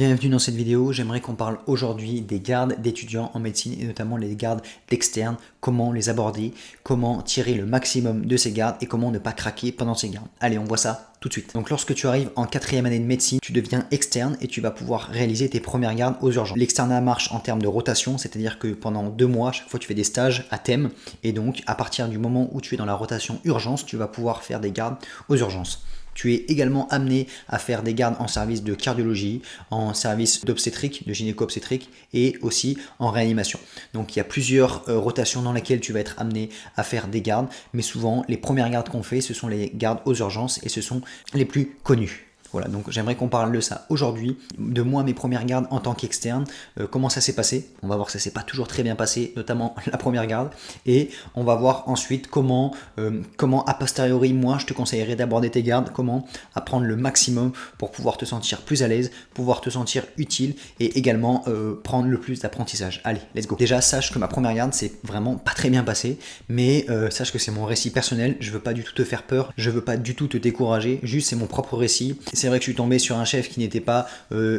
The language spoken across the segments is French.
Bienvenue dans cette vidéo, j'aimerais qu'on parle aujourd'hui des gardes d'étudiants en médecine et notamment les gardes d'externes, comment les aborder, comment tirer le maximum de ces gardes et comment ne pas craquer pendant ces gardes. Allez, on voit ça tout de suite. Donc lorsque tu arrives en 4e année de médecine, tu deviens externe et tu vas pouvoir réaliser tes premières gardes aux urgences. L'externat marche en termes de rotation, c'est-à-dire que pendant 2 mois, chaque fois tu fais des stages à thème et donc à partir du moment où tu es dans la rotation urgence, tu vas pouvoir faire des gardes aux urgences. Tu es également amené à faire des gardes en service de cardiologie, en service d'obstétrique, de gynéco-obstétrique et aussi en réanimation. Donc il y a plusieurs rotations dans lesquelles tu vas être amené à faire des gardes, mais souvent les premières gardes qu'on fait, ce sont les gardes aux urgences et ce sont les plus connus. Voilà, donc j'aimerais qu'on parle de ça aujourd'hui, de moi, mes premières gardes en tant qu'externe, comment ça s'est passé. On va voir que ça s'est pas toujours très bien passé, notamment la première garde, et on va voir ensuite comment a posteriori, moi, je te conseillerais d'aborder tes gardes, comment apprendre le maximum pour pouvoir te sentir plus à l'aise, pouvoir te sentir utile et également prendre le plus d'apprentissage. Allez, let's go. Déjà, sache que ma première garde, c'est vraiment pas très bien passé, mais sache que c'est mon récit personnel, je veux pas du tout te faire peur, je veux pas du tout te décourager, juste c'est mon propre récit. C'est vrai que je suis tombé sur un chef qui n'était pas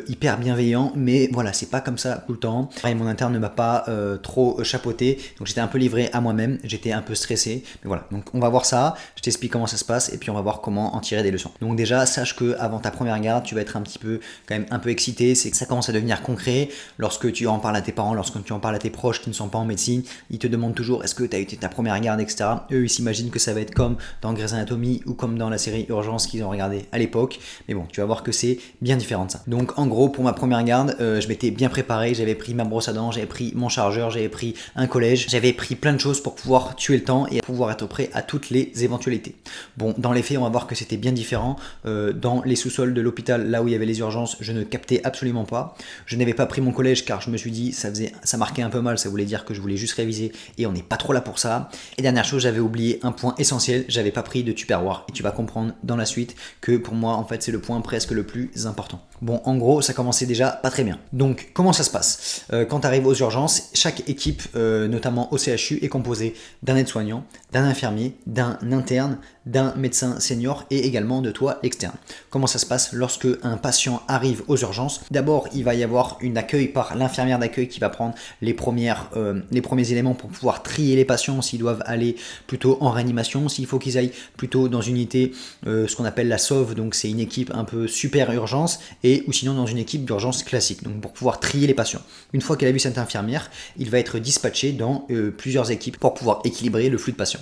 hyper bienveillant, mais voilà, c'est pas comme ça tout le temps. Et mon interne ne m'a pas trop chapeauté, donc j'étais un peu livré à moi-même, j'étais un peu stressé. Mais voilà, donc on va voir ça, je t'explique comment ça se passe et puis on va voir comment en tirer des leçons. Donc déjà, sache que avant ta première garde, tu vas être un petit peu, quand même un peu excité, c'est que ça commence à devenir concret. Lorsque tu en parles à tes parents, lorsque tu en parles à tes proches qui ne sont pas en médecine, ils te demandent toujours est-ce que tu as eu ta première garde, etc. Eux, ils s'imaginent que ça va être comme dans Grey's Anatomy ou comme dans la série Urgence qu'ils ont regardé à l'époque. Mais bon, tu vas voir que c'est bien différent de ça. Donc en gros, pour ma première garde, je m'étais bien préparé, j'avais pris ma brosse à dents, j'avais pris mon chargeur, j'avais pris un collège, j'avais pris plein de choses pour pouvoir tuer le temps et pouvoir être prêt à toutes les éventualités. Bon, dans les faits, on va voir que c'était bien différent. Dans les sous-sols de l'hôpital, là où il y avait les urgences, je ne captais absolument pas. Je n'avais pas pris mon collège car je me suis dit, ça marquait un peu mal, ça voulait dire que je voulais juste réviser et on n'est pas trop là pour ça. Et dernière chose, j'avais oublié un point essentiel, j'avais pas pris de Tupperware. Et tu vas comprendre dans la suite que pour moi, en fait, c'est le point presque le plus important. Bon, en gros, ça commençait déjà pas très bien. Donc, comment ça se passe quand tu arrives aux urgences, chaque équipe, notamment au CHU, est composée d'un aide-soignant, d'un infirmier, d'un interne, d'un médecin senior et également de toi, l'externe. Comment ça se passe lorsque un patient arrive aux urgences? D'abord, il va y avoir une accueil par l'infirmière d'accueil qui va prendre les premiers éléments pour pouvoir trier les patients s'ils doivent aller plutôt en réanimation, s'il faut qu'ils aillent plutôt dans une unité, ce qu'on appelle la SOV, donc c'est une équipe un peu super urgence, et ou sinon dans une équipe d'urgence classique, donc pour pouvoir trier les patients. Une fois qu'elle a vu cette infirmière, il va être dispatché dans plusieurs équipes pour pouvoir équilibrer le flux de patients.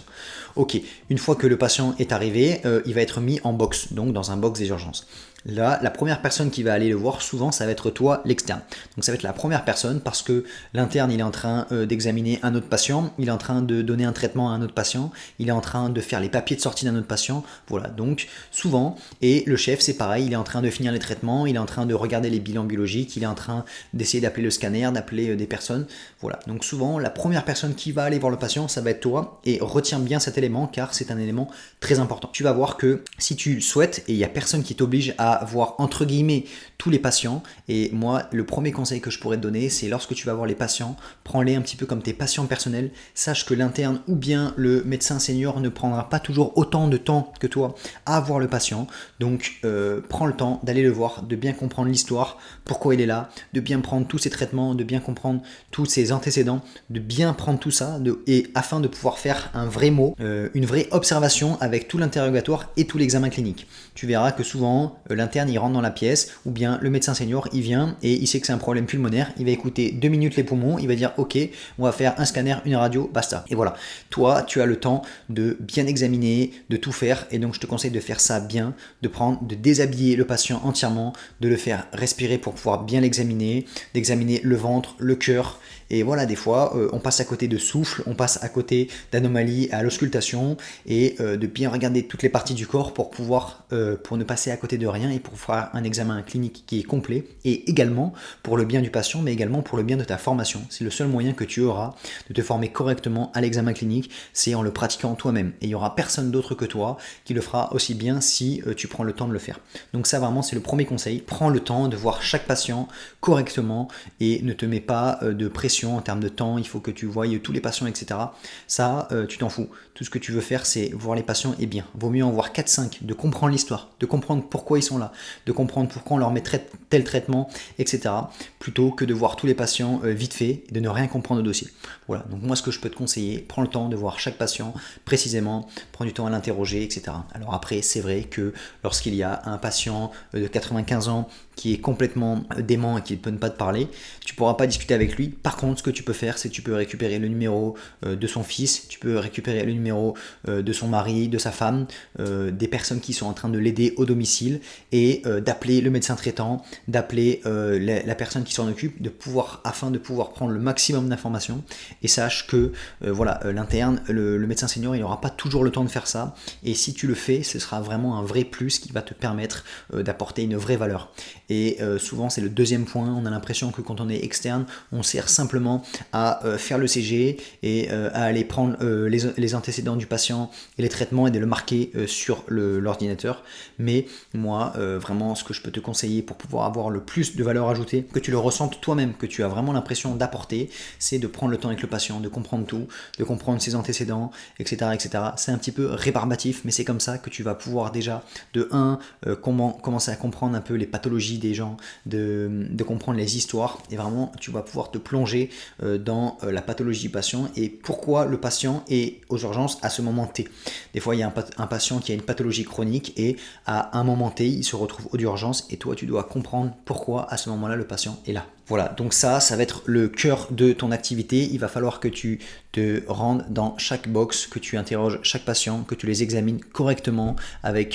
Ok, une fois que le patient est arrivé, il va être mis en box, donc dans un box des urgences. Là, la première personne qui va aller le voir, souvent, ça va être toi, l'externe. Donc ça va être la première personne parce que l'interne, il est en train d'examiner un autre patient, il est en train de donner un traitement à un autre patient, il est en train de faire les papiers de sortie d'un autre patient. Voilà, donc souvent, et le chef, c'est pareil, il est en train de finir les traitements, il est en train de regarder les bilans biologiques, il est en train d'essayer d'appeler le scanner, d'appeler des personnes. Voilà, donc souvent, la première personne qui va aller voir le patient, ça va être toi, et retiens bien cet élément car c'est un élément très important. Tu vas voir que si tu le souhaites, et il n'y a personne qui t'oblige à voir entre guillemets tous les patients, et moi le premier conseil que je pourrais te donner, c'est lorsque tu vas voir les patients, prends-les un petit peu comme tes patients personnels. Sache que l'interne ou bien le médecin senior ne prendra pas toujours autant de temps que toi à voir le patient, donc prends le temps d'aller le voir, de bien comprendre l'histoire, pourquoi il est là, de bien prendre tous ses traitements, de bien comprendre tous ses antécédents, de bien prendre tout ça, et afin de pouvoir faire un vrai mot, une vraie observation avec tout l'interrogatoire et tout l'examen clinique. Tu verras que souvent l'interne il rentre dans la pièce, ou bien le médecin senior il vient et il sait que c'est un problème pulmonaire, il va écouter 2 minutes les poumons, il va dire ok, on va faire un scanner, une radio, basta. Et voilà, toi tu as le temps de bien examiner, de tout faire, et donc je te conseille de faire ça bien, de déshabiller le patient entièrement, de le faire respirer pour pouvoir bien l'examiner, d'examiner le ventre, le cœur. Et voilà, des fois, on passe à côté de souffle, on passe à côté d'anomalies à l'auscultation, et de bien regarder toutes les parties du corps pour pouvoir, pour ne passer à côté de rien et pour faire un examen clinique qui est complet, et également pour le bien du patient, mais également pour le bien de ta formation. C'est le seul moyen que tu auras de te former correctement à l'examen clinique, c'est en le pratiquant toi-même. Et il n'y aura personne d'autre que toi qui le fera aussi bien si tu prends le temps de le faire. Donc ça vraiment, c'est le premier conseil. Prends le temps de voir chaque patient correctement et ne te mets pas de pression en termes de temps, il faut que tu voies tous les patients, etc. Ça, tu t'en fous. Tout ce que tu veux faire, c'est voir les patients et bien. Vaut mieux en voir 4-5, de comprendre l'histoire, de comprendre pourquoi ils sont là, de comprendre pourquoi on leur met tel traitement, etc. Plutôt que de voir tous les patients vite fait et de ne rien comprendre au dossier. Voilà, donc moi ce que je peux te conseiller, prends le temps de voir chaque patient précisément, prends du temps à l'interroger, etc. Alors après, c'est vrai que lorsqu'il y a un patient de 95 ans qui est complètement dément et qui ne peut pas te parler, tu ne pourras pas discuter avec lui. Par contre, ce que tu peux faire, c'est que tu peux récupérer le numéro de son fils, tu peux récupérer le numéro de son mari, de sa femme, des personnes qui sont en train de l'aider au domicile et d'appeler le médecin traitant, d'appeler la personne qui s'en occupe, afin de pouvoir prendre le maximum d'informations. Et sache que l'interne, le médecin senior, il n'aura pas toujours le temps de faire ça. Et si tu le fais, ce sera vraiment un vrai plus qui va te permettre d'apporter une vraie valeur. Et souvent, c'est le deuxième point. On a l'impression que quand on est externe, on sert simplement à faire le CG et à aller prendre les antécédents du patient et les traitements et de le marquer sur l'ordinateur. Mais moi, vraiment, ce que je peux te conseiller pour pouvoir avoir le plus de valeur ajoutée, que tu le ressentes toi-même, que tu as vraiment l'impression d'apporter, c'est de prendre le temps avec le patient, de comprendre tout, de comprendre ses antécédents, etc. etc. C'est un petit peu rébarbatif, mais c'est comme ça que tu vas pouvoir déjà, commencer à comprendre un peu les pathologies des gens, de comprendre les histoires, et vraiment tu vas pouvoir te plonger dans la pathologie du patient et pourquoi le patient est aux urgences à ce moment T. Des fois il y a un patient qui a une pathologie chronique et à un moment T il se retrouve aux urgences et toi tu dois comprendre pourquoi à ce moment-là le patient est là. Voilà, donc ça va être le cœur de ton activité. Il va falloir que tu te rendes dans chaque box, que tu interroges chaque patient, que tu les examines correctement.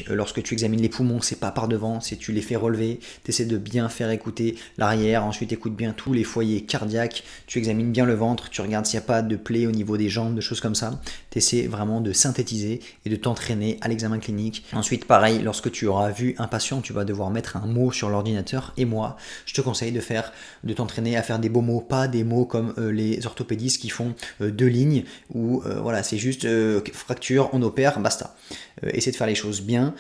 Lorsque tu examines les poumons, c'est pas par devant, c'est tu les fais relever, tu essaies de bien faire écouter l'arrière, ensuite écoute bien tous les foyers cardiaques, tu examines bien le ventre, tu regardes s'il n'y a pas de plaie au niveau des jambes, de choses comme ça. Tu essaies vraiment de synthétiser et de t'entraîner à l'examen clinique. Ensuite, pareil, lorsque tu auras vu un patient, tu vas devoir mettre un mot sur l'ordinateur et moi, je te conseille de t'entraîner à faire des beaux mots, pas des mots comme les orthopédistes qui font 2 lignes où c'est juste fracture, on opère, basta. Essaie de faire les choses bien,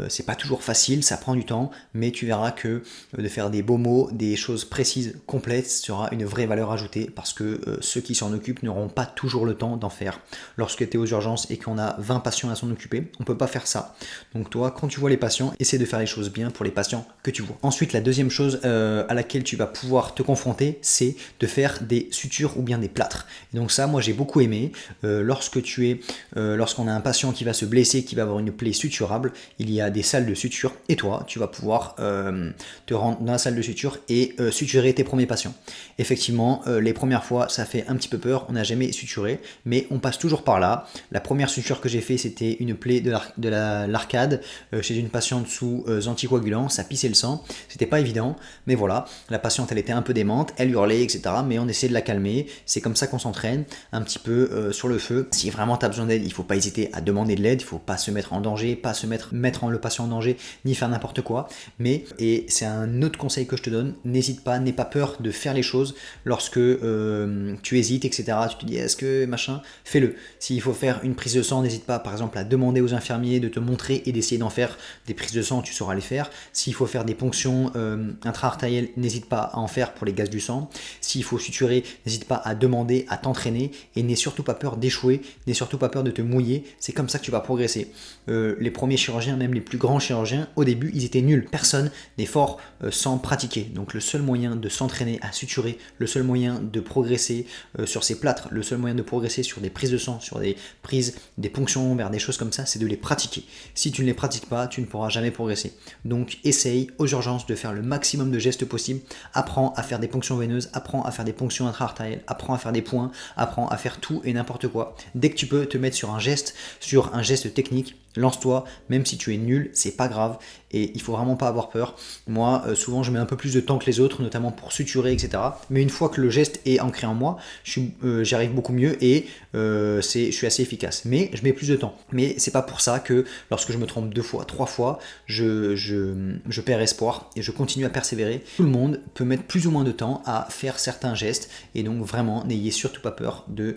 c'est pas toujours facile, ça prend du temps, mais tu verras que de faire des beaux mots, des choses précises, complètes, sera une vraie valeur ajoutée parce que ceux qui s'en occupent n'auront pas toujours le temps d'en faire. Lorsque tu es aux urgences et qu'on a 20 patients à s'en occuper, on peut pas faire ça. Donc toi, quand tu vois les patients, essaie de faire les choses bien pour les patients que tu vois. Ensuite, la deuxième chose à laquelle tu vas pouvoir te confronter, c'est de faire des sutures ou bien des plâtres. Et donc ça, moi j'ai beaucoup aimé. Lorsqu'on a un patient qui va se blesser, qui va avoir une plaie suturable, il y a des salles de suture et toi, tu vas pouvoir te rendre dans la salle de suture et suturer tes premiers patients. Effectivement, les premières fois, ça fait un petit peu peur, on n'a jamais suturé, mais on passe toujours par là. La première suture que j'ai fait, c'était une plaie de l'arcade chez une patiente sous anticoagulant, ça pissait le sang, c'était pas évident, mais voilà, la patiente elle était un peu démente, elle hurlait, etc. Mais on essaie de la calmer, c'est comme ça qu'on s'entraîne un petit peu sur le feu. Si vraiment tu as besoin d'aide, il ne faut pas hésiter à demander de l'aide, il ne faut pas se mettre en danger, pas se mettre le patient en danger, ni faire n'importe quoi. Et c'est un autre conseil que je te donne, n'hésite pas, n'aie pas peur de faire les choses lorsque tu hésites, etc. Tu te dis est-ce que machin, fais-le. S'il faut faire une prise de sang, n'hésite pas par exemple à demander aux infirmiers de te montrer et d'essayer d'en faire des prises de sang, tu sauras les faire. S'il faut faire des ponctions intra-artérielles, n'hésite pas à en faire pour les gaz du sang. S'il faut suturer, n'hésite pas à demander, à t'entraîner et n'aie surtout pas peur d'échouer, n'aie surtout pas peur de te mouiller, c'est comme ça que tu vas progresser. Les premiers chirurgiens, même les plus grands chirurgiens, au début, ils étaient nuls. Personne n'est fort sans pratiquer. Donc le seul moyen de s'entraîner à suturer, le seul moyen de progresser sur ces plâtres, le seul moyen de progresser sur des prises de sang, sur des prises, des ponctions vers des choses comme ça, c'est de les pratiquer. Si tu ne les pratiques pas, tu ne pourras jamais progresser. Donc essaye aux urgences de faire le maximum de gestes possibles, apprends à faire des ponctions veineuses, apprends à faire des ponctions intra-artérielles, apprends à faire des points, apprends à faire tout et n'importe quoi. Dès que tu peux te mettre sur un geste technique, lance-toi, même si tu es nul, c'est pas grave et il faut vraiment pas avoir peur. Moi, souvent, je mets un peu plus de temps que les autres, notamment pour suturer, etc. Mais une fois que le geste est ancré en moi, j'y arrive beaucoup mieux et je suis assez efficace. Mais je mets plus de temps. Mais c'est pas pour ça que lorsque je me trompe 2 fois, 3 fois, je perds espoir et je continue à persévérer. Tout le monde peut mettre plus ou moins de temps à faire certains gestes et donc vraiment, n'ayez surtout pas peur de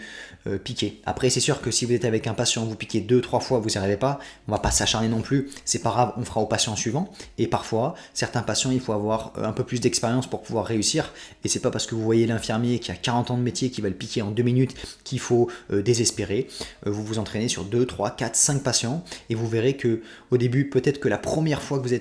piquer. Après, c'est sûr que si vous êtes avec un patient, vous piquez 2-3 fois, vous n'y arrivez pas, on va pas s'acharner non plus, c'est pas grave, on fera au patient suivant. Et parfois, certains patients, il faut avoir un peu plus d'expérience pour pouvoir réussir. Et c'est pas parce que vous voyez l'infirmier qui a 40 ans de métier qui va le piquer en 2 minutes qu'il faut désespérer. Vous vous entraînez sur 2, 3, 4, 5 patients et vous verrez que au début, peut-être que la première fois que vous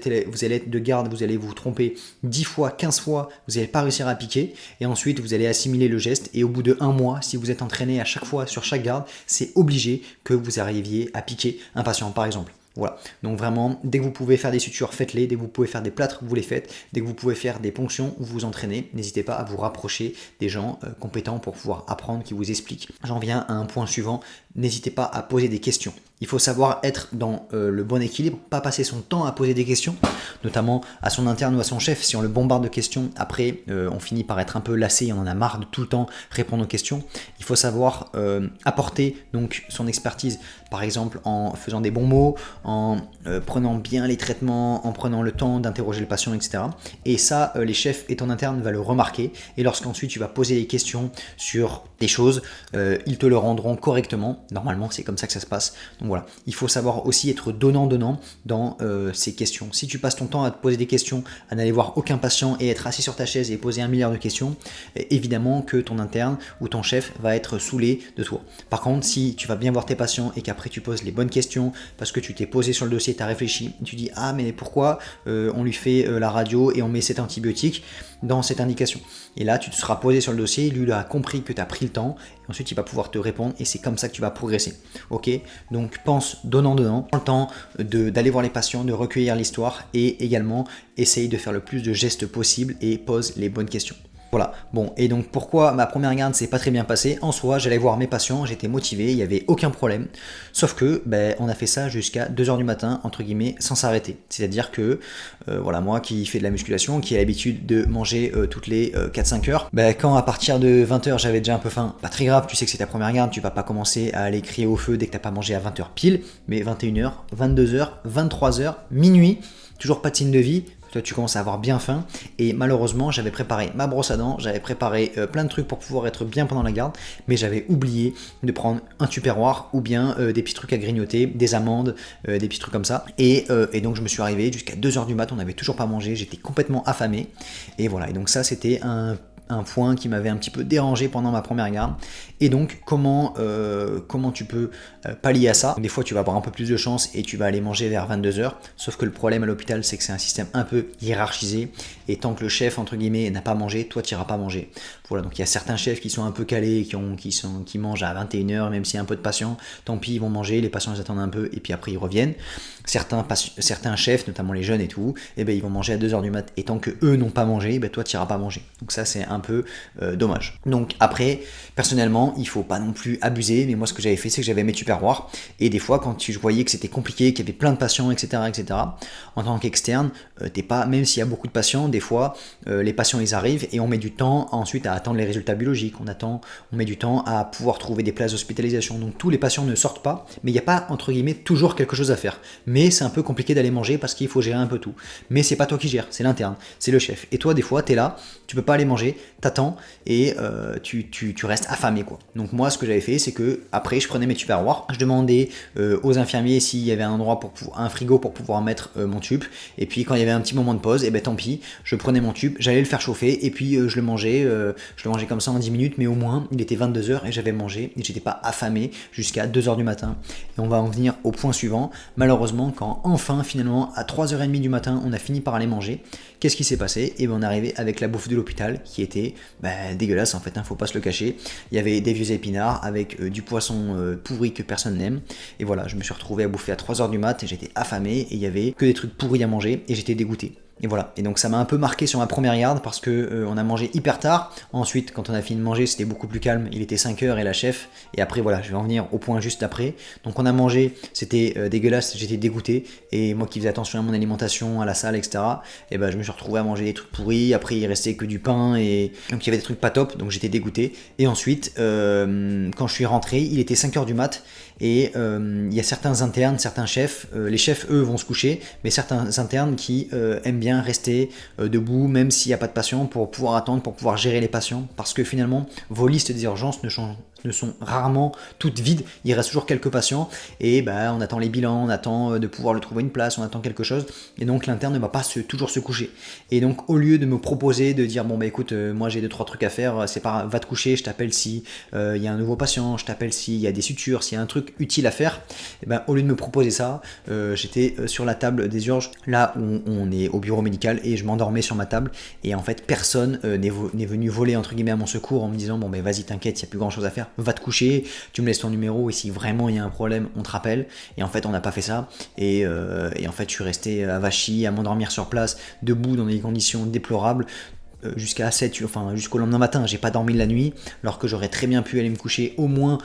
allez être de garde, vous allez vous tromper 10 fois, 15 fois, vous n'allez pas réussir à piquer. Et ensuite, vous allez assimiler le geste. Et au bout de 1 mois, si vous êtes entraîné à chaque fois sur chaque garde, c'est obligé que vous arriviez à piquer un patient, par exemple. Voilà, donc vraiment, dès que vous pouvez faire des sutures, faites-les. Dès que vous pouvez faire des plâtres, vous les faites. Dès que vous pouvez faire des ponctions, vous vous entraînez. N'hésitez pas à vous rapprocher des gens compétents pour pouvoir apprendre, qui vous expliquent. J'en viens à un point suivant, n'hésitez pas à poser des questions. Il faut savoir être dans le bon équilibre, pas passer son temps à poser des questions, notamment à son interne ou à son chef. Si on le bombarde de questions, après on finit par être un peu lassé, on en a marre de tout le temps répondre aux questions. Il faut savoir apporter donc son expertise, par exemple en faisant des bons mots, en prenant bien les traitements, en prenant le temps d'interroger le patient, etc. Et ça, les chefs et ton interne va le remarquer. Et lorsqu'ensuite tu vas poser des questions sur des choses, ils te le rendront correctement. Normalement, c'est comme ça que ça se passe. Donc voilà, il faut savoir aussi être donnant-donnant dans ces questions. Si tu passes ton temps à te poser des questions, à n'aller voir aucun patient et être assis sur ta chaise et poser 1 milliard de questions, évidemment que ton interne ou ton chef va être saoulé de toi. Par contre, si tu vas bien voir tes patients et qu'après tu poses les bonnes questions parce que tu t'es posé sur le dossier, tu as réfléchi, tu dis ah mais pourquoi on lui fait la radio et on met cet antibiotique dans cette indication. Et là, tu te seras posé sur le dossier, lui il a compris que tu as pris le temps, et ensuite il va pouvoir te répondre, et c'est comme ça que tu vas progresser. Ok, donc pense donnant, prends le temps d'aller voir les patients, de recueillir l'histoire, et également essaye de faire le plus de gestes possible et pose les bonnes questions. Voilà, bon, et donc pourquoi ma première garde s'est pas très bien passée? En soi, j'allais voir mes patients, j'étais motivé, il n'y avait aucun problème. Sauf que, on a fait ça jusqu'à 2h du matin, entre guillemets, sans s'arrêter. C'est-à-dire que, voilà, moi qui fais de la musculation, qui ai l'habitude de manger toutes les 4-5 heures, quand à partir de 20h j'avais déjà un peu faim, pas très grave, tu sais que c'est ta première garde, tu vas pas commencer à aller crier au feu dès que t'as pas mangé à 20h pile, mais 21h, 22h, 23h, minuit, toujours pas de signe de vie. Toi, tu commences à avoir bien faim et malheureusement, j'avais préparé ma brosse à dents, j'avais préparé plein de trucs pour pouvoir être bien pendant la garde, mais j'avais oublié de prendre un tupperware ou bien des petits trucs à grignoter, des amandes, des petits trucs comme ça. Et donc, je me suis arrivé jusqu'à 2h du mat, on n'avait toujours pas mangé, j'étais complètement affamé. Et voilà, et donc ça, c'était un point qui m'avait un petit peu dérangé pendant ma première garde. Et donc, comment tu peux pallier à ça? Des fois, tu vas avoir un peu plus de chance et tu vas aller manger vers 22h. Sauf que le problème à l'hôpital, c'est que c'est un système un peu hiérarchisé. Et tant que le chef, entre guillemets, n'a pas mangé, toi, tu n'iras pas manger. Voilà, donc il y a certains chefs qui sont un peu calés, qui mangent à 21h, même s'il y a un peu de patients. Tant pis, ils vont manger, les patients ils attendent un peu et puis après ils reviennent. Certains chefs, notamment les jeunes et tout, ils vont manger à 2h du mat. Et tant que eux n'ont pas mangé, toi, tu n'iras pas manger. Donc ça, c'est un peu dommage. Donc après, personnellement, il faut pas non plus abuser, mais moi ce que j'avais fait, c'est que j'avais mes tupperwares, et des fois quand je voyais que c'était compliqué, qu'il y avait plein de patients, etc., en tant qu'externe, t'es pas, même s'il y a beaucoup de patients, des fois les patients ils arrivent et on met du temps ensuite à attendre les résultats biologiques, on met du temps à pouvoir trouver des places d'hospitalisation, donc tous les patients ne sortent pas, mais il n'y a pas entre guillemets toujours quelque chose à faire, mais c'est un peu compliqué d'aller manger parce qu'il faut gérer un peu tout, mais c'est pas toi qui gères, c'est l'interne, c'est le chef, et toi des fois t'es là, tu peux pas aller manger, t'attends et tu restes affamé quoi. Donc moi ce que j'avais fait, c'est que après je prenais mes tupperwares, je demandais aux infirmiers s'il y avait un endroit un frigo pour pouvoir mettre mon tube, et puis quand il y avait un petit moment de pause, tant pis, je prenais mon tube, j'allais le faire chauffer et puis je le mangeais comme ça en 10 minutes, mais au moins il était 22h et j'avais mangé et j'étais pas affamé jusqu'à 2h du matin. Et on va en venir au point suivant. Malheureusement, quand enfin finalement à 3h30 du matin on a fini par aller manger, qu'est-ce qui s'est passé? Et on est arrivé avec la bouffe de l'hôpital qui était dégueulasse en fait, faut pas se le cacher. Il y avait des vieux épinards avec du poisson pourri que personne n'aime, et voilà, je me suis retrouvé à bouffer à 3h du mat et j'étais affamé et il y avait que des trucs pourris à manger et j'étais dégoûté. Et voilà, et donc ça m'a un peu marqué sur ma première garde parce que on a mangé hyper tard. Ensuite, quand on a fini de manger, c'était beaucoup plus calme, il était 5h et la chef, et après voilà, je vais en venir au point juste après. Donc on a mangé, c'était dégueulasse, j'étais dégoûté, et moi qui faisais attention à mon alimentation, à la salle, etc., je me suis retrouvé à manger des trucs pourris. Après il restait que du pain, et donc il y avait des trucs pas top, donc j'étais dégoûté. Et ensuite, quand je suis rentré, il était 5h du mat, et il y a certains internes, certains chefs, les chefs eux vont se coucher, mais certains internes qui aiment bien rester debout même s'il n'y a pas de patients pour pouvoir attendre, pour pouvoir gérer les patients, parce que finalement vos listes des urgences ne changent ne sont rarement toutes vides, il reste toujours quelques patients et on attend les bilans, on attend de pouvoir lui trouver une place, on attend quelque chose et donc l'interne ne va pas toujours se coucher. Et donc au lieu de me proposer de dire bon écoute, moi j'ai 2-3 trucs à faire, c'est pas va te coucher, je t'appelle si il y a un nouveau patient, je t'appelle s'il y a des sutures, s'il y a un truc utile à faire, et au lieu de me proposer ça, j'étais sur la table des urgences, là où on est au bureau médical et je m'endormais sur ma table et en fait personne n'est venu voler entre guillemets à mon secours en me disant bon vas-y t'inquiète, il n'y a plus grand chose à faire, va te coucher, tu me laisses ton numéro et si vraiment il y a un problème on te rappelle. Et en fait on n'a pas fait ça et en fait je suis resté avachi à m'endormir sur place, debout dans des conditions déplorables jusqu'à 7, enfin jusqu'au lendemain matin. J'ai pas dormi la nuit alors que j'aurais très bien pu aller me coucher au moins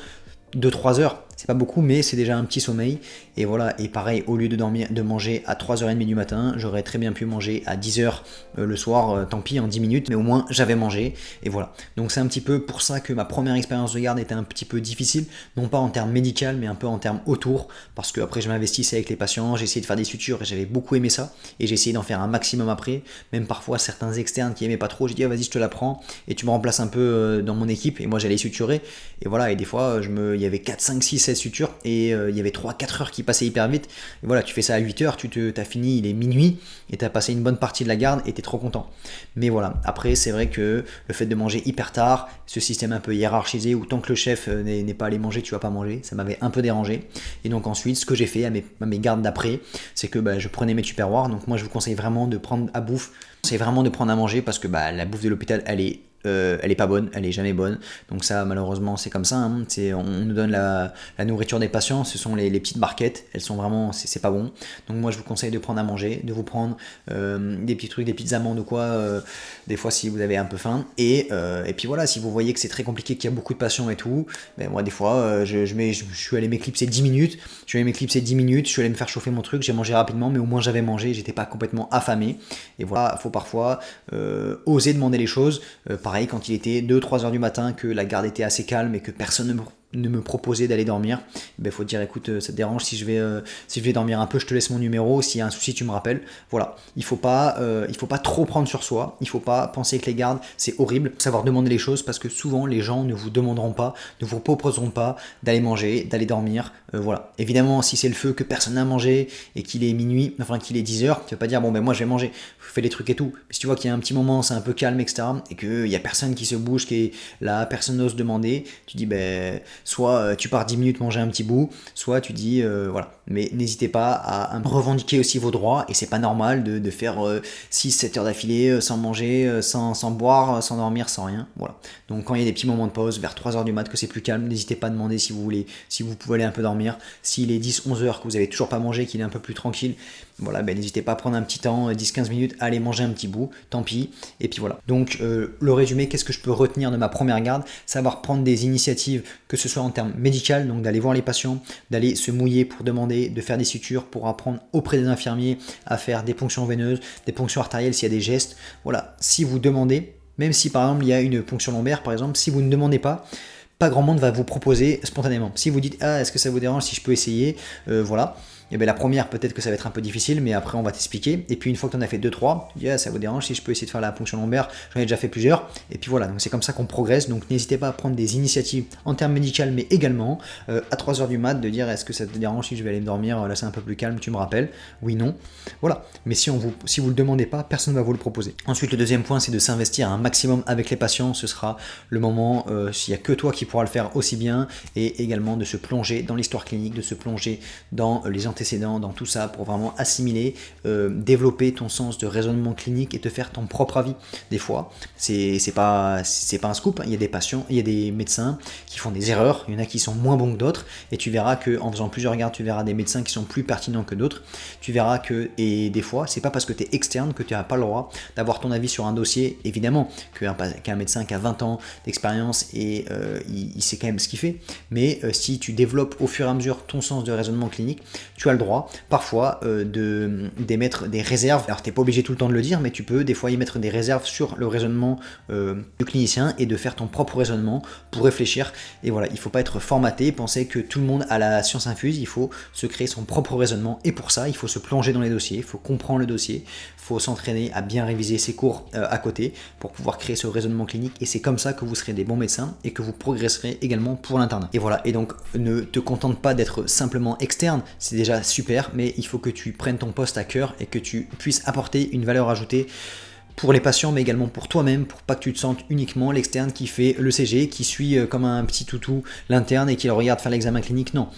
2-3 heures, c'est pas beaucoup mais c'est déjà un petit sommeil et voilà. Et pareil, au lieu de manger à 3h30 du matin, j'aurais très bien pu manger à 10h le soir, tant pis en 10 minutes, mais au moins j'avais mangé et voilà. Donc c'est un petit peu pour ça que ma première expérience de garde était un petit peu difficile, non pas en termes médical mais un peu en termes autour, parce que après je m'investissais avec les patients, j'ai essayé de faire des sutures et j'avais beaucoup aimé ça et j'ai essayé d'en faire un maximum après, même parfois certains externes qui aimaient pas trop, j'ai dit vas-y je te la prends et tu me remplaces un peu dans mon équipe et moi j'allais suturer et voilà. Et des fois il y avait 4, 5, 6, 7 sutures et il y avait 3-4 heures qui passaient hyper vite et voilà, tu fais ça à 8 heures, t'as fini, il est minuit et t'as passé une bonne partie de la garde et t'es trop content. Mais voilà, après c'est vrai que le fait de manger hyper tard, ce système un peu hiérarchisé où tant que le chef n'est pas allé manger, tu vas pas manger, ça m'avait un peu dérangé. Et donc ensuite ce que j'ai fait à mes gardes d'après, c'est que je prenais mes tupperwares. Donc moi je vous conseille vraiment de prendre à bouffe, c'est vraiment de prendre à manger parce que la bouffe de l'hôpital elle est pas bonne, elle est jamais bonne. Donc ça malheureusement c'est comme ça, hein. On nous donne la nourriture des patients, ce sont les petites barquettes, elles sont vraiment, c'est pas bon. Donc moi je vous conseille de prendre à manger, de vous prendre des petits trucs, des petites amandes ou quoi, des fois si vous avez un peu faim. Et puis voilà, si vous voyez que c'est très compliqué, qu'il y a beaucoup de patients et tout, moi des fois je suis allé m'éclipser 10 minutes, je suis allé me faire chauffer mon truc, j'ai mangé rapidement, mais au moins j'avais mangé, j'étais pas complètement affamé. Et voilà, faut parfois oser demander les choses. Pareil, quand il était 2-3 heures du matin, que la garde était assez calme et que personne ne me proposait d'aller dormir, il faut dire écoute, ça te dérange si je vais dormir un peu, je te laisse mon numéro, s'il y a un souci tu me rappelles. Voilà, il faut pas trop prendre sur soi, il faut pas penser que les gardes c'est horrible, savoir demander les choses, parce que souvent les gens ne vous demanderont pas, ne vous proposeront pas d'aller manger, d'aller dormir. Voilà, évidemment si c'est le feu, que personne n'a mangé et qu'il est minuit, enfin qu'il est 10h, tu vas pas dire bon moi je vais manger, fais les trucs et tout. Mais si tu vois qu'il y a un petit moment, c'est un peu calme, etc., et qu'il y a personne qui se bouge, qui est là, personne n'ose demander, tu dis soit tu pars 10 minutes manger un petit bout, soit tu dis voilà. Mais n'hésitez pas à revendiquer aussi vos droits, et c'est pas normal de faire 6-7 heures d'affilée sans manger, sans boire, sans dormir, sans rien. Voilà. Donc quand il y a des petits moments de pause, vers 3 heures du mat, que c'est plus calme, n'hésitez pas à demander si vous pouvez aller un peu dormir. S'il est 10-11 heures, que vous avez toujours pas mangé, qu'il est un peu plus tranquille, voilà, n'hésitez pas à prendre un petit temps, 10-15 minutes, à aller manger un petit bout, tant pis, et puis voilà. Donc le résumé, qu'est-ce que je peux retenir de ma première garde? Savoir prendre des initiatives, que ce soit en termes médicaux, donc d'aller voir les patients, d'aller se mouiller pour demander, de faire des sutures, pour apprendre auprès des infirmiers à faire des ponctions veineuses, des ponctions artérielles s'il y a des gestes. Voilà, si vous demandez, même si par exemple il y a une ponction lombaire par exemple, si vous ne demandez pas grand monde va vous proposer spontanément. Si vous dites est-ce que ça vous dérange si je peux essayer, voilà. Et la première peut-être que ça va être un peu difficile, mais après on va t'expliquer. Et puis une fois que tu en as fait 2-3, tu dis ça vous dérange si je peux essayer de faire la ponction lombaire, j'en ai déjà fait plusieurs. Et puis voilà, donc c'est comme ça qu'on progresse. Donc n'hésitez pas à prendre des initiatives en termes médicaux, mais également à 3h du mat de dire est-ce que ça te dérange si je vais aller me dormir, là c'est un peu plus calme, tu me rappelles, oui, non, voilà. Mais si vous le demandez pas, personne ne va vous le proposer. Ensuite le deuxième point, c'est de s'investir un maximum avec les patients. Ce sera le moment, s'il n'y a que toi qui pourra le faire aussi bien, et également de se plonger dans l'histoire clinique, de se plonger dans les antécédents, dans tout ça, pour vraiment assimiler, développer ton sens de raisonnement clinique et te faire ton propre avis. Des fois, c'est pas un scoop, hein. Il y a des patients, il y a des médecins qui font des erreurs, il y en a qui sont moins bons que d'autres, et tu verras que en faisant plusieurs gardes, tu verras des médecins qui sont plus pertinents que d'autres. Tu verras que, et des fois, c'est pas parce que tu es externe que tu n'as pas le droit d'avoir ton avis sur un dossier. Évidemment qu'un médecin qui a 20 ans d'expérience et il sait quand même ce qu'il fait, mais si tu développes au fur et à mesure ton sens de raisonnement clinique, tu tu as le droit parfois d'émettre des réserves. Alors tu n'es pas obligé tout le temps de le dire, mais tu peux des fois y mettre des réserves sur le raisonnement du clinicien et de faire ton propre raisonnement pour réfléchir. Et voilà, il ne faut pas être formaté, penser que tout le monde a la science infuse, il faut se créer son propre raisonnement et pour ça, il faut se plonger dans les dossiers, il faut comprendre le dossier, il faut s'entraîner à bien réviser ses cours à côté pour pouvoir créer ce raisonnement clinique et c'est comme ça que vous serez des bons médecins et que vous progresserez également pour l'internat. Et voilà, et donc ne te contente pas d'être simplement externe, c'est déjà super, mais il faut que tu prennes ton poste à cœur et que tu puisses apporter une valeur ajoutée pour les patients, mais également pour toi-même, pour pas que tu te sentes uniquement l'externe qui fait le CG, qui suit comme un petit toutou l'interne et qui le regarde faire l'examen clinique. Non,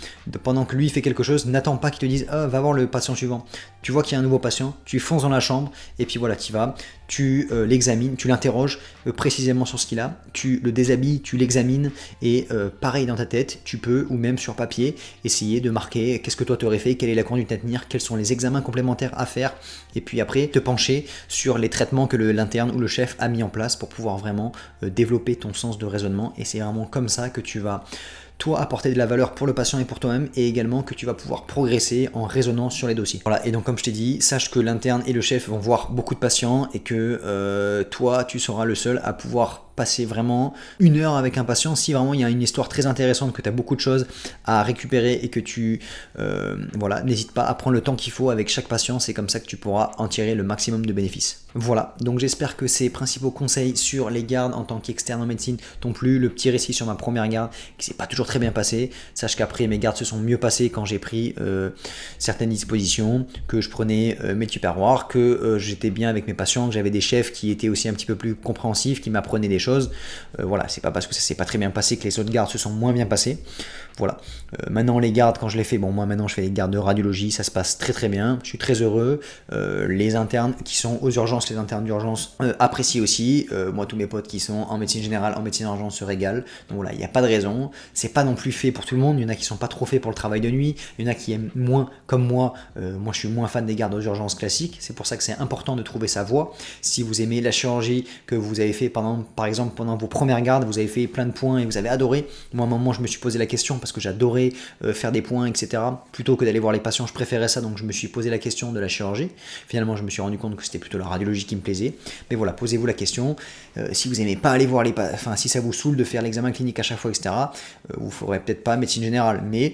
pendant que lui fait quelque chose, n'attends pas qu'il te dise ah, va voir le patient suivant. Tu vois qu'il y a un nouveau patient, tu fonces dans la chambre et puis voilà, tu vas, tu l'examines, tu l'interroges précisément sur ce qu'il a, tu le déshabilles, tu l'examines et pareil dans ta tête, tu peux ou même sur papier essayer de marquer qu'est-ce que toi tu aurais fait, quelle est la conduite à tenir, quels sont les examens complémentaires à faire et puis après te pencher sur les traitements que l'interne ou le chef a mis en place pour pouvoir vraiment développer ton sens de raisonnement et c'est vraiment comme ça que tu vas toi apporter de la valeur pour le patient et pour toi-même et également que tu vas pouvoir progresser en raisonnant sur les dossiers. Voilà, et donc comme je t'ai dit, sache que l'interne et le chef vont voir beaucoup de patients et que toi tu seras le seul à pouvoir passer vraiment 1 heure avec un patient si vraiment il y a une histoire très intéressante, que tu as beaucoup de choses à récupérer et que tu voilà, n'hésite pas à prendre le temps qu'il faut avec chaque patient, c'est comme ça que tu pourras en tirer le maximum de bénéfices. Voilà, donc j'espère que ces principaux conseils sur les gardes en tant qu'externe en médecine t'ont plu, le petit récit sur ma première garde qui s'est pas toujours très bien passé, sache qu'après mes gardes se sont mieux passées quand j'ai pris certaines dispositions, que je prenais mes tupperwares, que j'étais bien avec mes patients, que j'avais des chefs qui étaient aussi un petit peu plus compréhensifs, qui m'apprenaient des choses. Voilà, c'est pas parce que ça s'est pas très bien passé que les autres gardes se sont moins bien passées. Voilà. Maintenant les gardes, quand je les fais, bon moi maintenant je fais les gardes de radiologie, ça se passe très très bien, je suis très heureux. Les internes qui sont aux urgences, les internes d'urgence apprécient aussi. Moi tous mes potes qui sont en médecine générale, en médecine d'urgence se régalent. Donc voilà, il n'y a pas de raison. C'est pas non plus fait pour tout le monde. Il y en a qui sont pas trop faits pour le travail de nuit. Il y en a qui aiment moins, comme moi. Moi je suis moins fan des gardes aux urgences classiques. C'est pour ça que c'est important de trouver sa voie. Si vous aimez la chirurgie, que vous avez fait par exemple pendant vos premières gardes, vous avez fait plein de points et vous avez adoré. Moi à un moment je me suis posé la question parce que j'adorais faire des points, etc. Plutôt que d'aller voir les patients, je préférais ça, donc je me suis posé la question de la chirurgie. Finalement, je me suis rendu compte que c'était plutôt la radiologie qui me plaisait. Mais voilà, posez-vous la question. Si vous n'aimez pas aller voir enfin, si ça vous saoule de faire l'examen clinique à chaque fois, etc., vous ne ferez peut-être pas médecine générale. Mais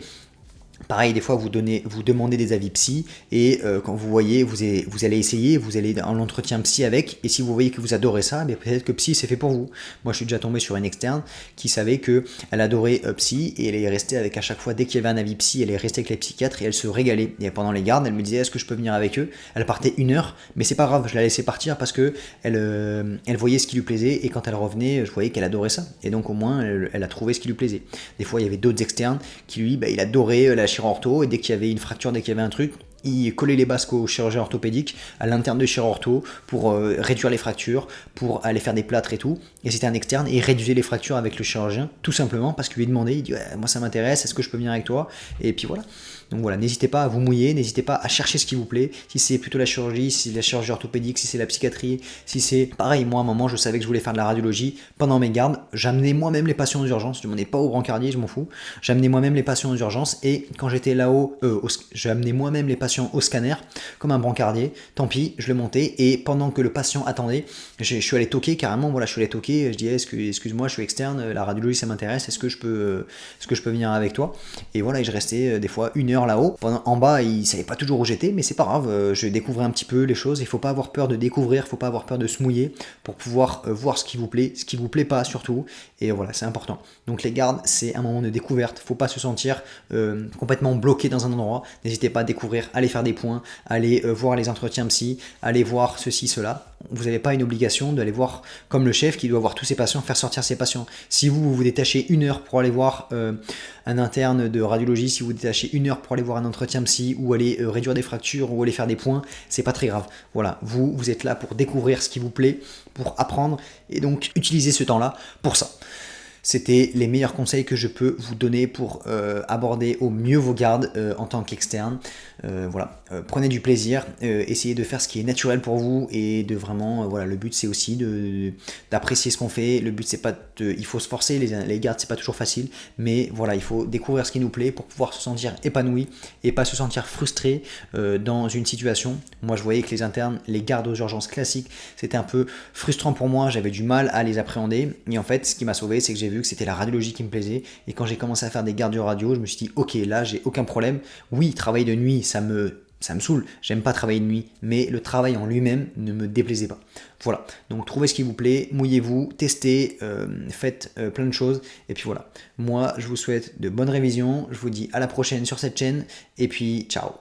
pareil, des fois, vous demandez des avis psy et quand vous voyez, vous allez essayer, vous allez en entretien psy avec, et si vous voyez que vous adorez ça, peut-être que psy c'est fait pour vous. Moi, je suis déjà tombé sur une externe qui savait qu'elle adorait psy et elle est restée avec à chaque fois, dès qu'il y avait un avis psy, elle est restée avec les psychiatres et elle se régalait. Et pendant les gardes, elle me disait est-ce que je peux venir avec eux. Elle partait 1 heure, mais c'est pas grave, je la laissais partir parce que elle voyait ce qui lui plaisait et quand elle revenait, je voyais qu'elle adorait ça. Et donc au moins, elle a trouvé ce qui lui plaisait. Des fois, il y avait d'autres externes qui lui, il adorait la chirurgie et dès qu'il y avait une fracture, dès qu'il y avait un truc, il collait les basques au chirurgien orthopédique, à l'interne de chirurgie pour réduire les fractures, pour aller faire des plâtres et tout. Et c'était un externe et il réduisait les fractures avec le chirurgien, tout simplement parce qu'il lui demandait, il dit ouais, moi ça m'intéresse, est-ce que je peux venir avec toi? Et puis voilà. Donc voilà, n'hésitez pas à vous mouiller, n'hésitez pas à chercher ce qui vous plaît, si c'est plutôt la chirurgie, si c'est la chirurgie orthopédique, si c'est la psychiatrie, si c'est pareil, moi à un moment je savais que je voulais faire de la radiologie, pendant mes gardes, j'amenais moi-même les patients aux urgences, je ne demandais pas au brancardier, je m'en fous, j'amenais moi-même les patients aux urgences et quand j'étais là-haut, j'amenais moi-même les patients au scanner, comme un brancardier, tant pis, je le montais et pendant que le patient attendait, je suis allé toquer carrément, voilà, je suis allé toquer, je disais excuse-moi, je suis externe, la radiologie ça m'intéresse, est-ce que je peux venir avec toi? Et voilà, et je restais des fois 1 heure là-haut. En bas, il savait pas toujours où j'étais, mais c'est pas grave, je découvrais un petit peu les choses. Il faut pas avoir peur de découvrir, il faut pas avoir peur de se mouiller pour pouvoir voir ce qui vous plaît pas surtout. Et voilà, c'est important. Donc les gardes, c'est un moment de découverte. Faut pas se sentir complètement bloqué dans un endroit. N'hésitez pas à découvrir, aller faire des points, aller voir les entretiens psy, aller voir ceci, cela. Vous n'avez pas une obligation d'aller voir comme le chef qui doit voir tous ses patients, faire sortir ses patients. Si vous détachez 1 heure pour aller voir un interne de radiologie, si vous détachez 1 heure pour aller voir un entretien psy ou aller réduire des fractures ou aller faire des points, c'est pas très grave. Voilà, vous êtes là pour découvrir ce qui vous plaît, pour apprendre et donc utiliser ce temps-là pour ça. C'était les meilleurs conseils que je peux vous donner pour aborder au mieux vos gardes en tant qu'externe. Voilà, prenez du plaisir, essayez de faire ce qui est naturel pour vous et de vraiment, voilà, le but c'est aussi d'apprécier ce qu'on fait. Le but c'est pas il faut se forcer, les gardes c'est pas toujours facile, mais voilà, il faut découvrir ce qui nous plaît pour pouvoir se sentir épanoui et pas se sentir frustré dans une situation. Moi je voyais que les internes, les gardes aux urgences classiques, c'était un peu frustrant pour moi, j'avais du mal à les appréhender, et en fait ce qui m'a sauvé c'est que j'ai vu que c'était la radiologie qui me plaisait, et quand j'ai commencé à faire des gardes de radio, je me suis dit ok, là j'ai aucun problème. Oui, travailler de nuit ça me saoule, j'aime pas travailler de nuit, mais le travail en lui-même ne me déplaisait pas. Voilà, donc trouvez ce qui vous plaît, mouillez-vous, testez, faites plein de choses, et puis voilà. Moi, je vous souhaite de bonnes révisions, je vous dis à la prochaine sur cette chaîne, et puis ciao.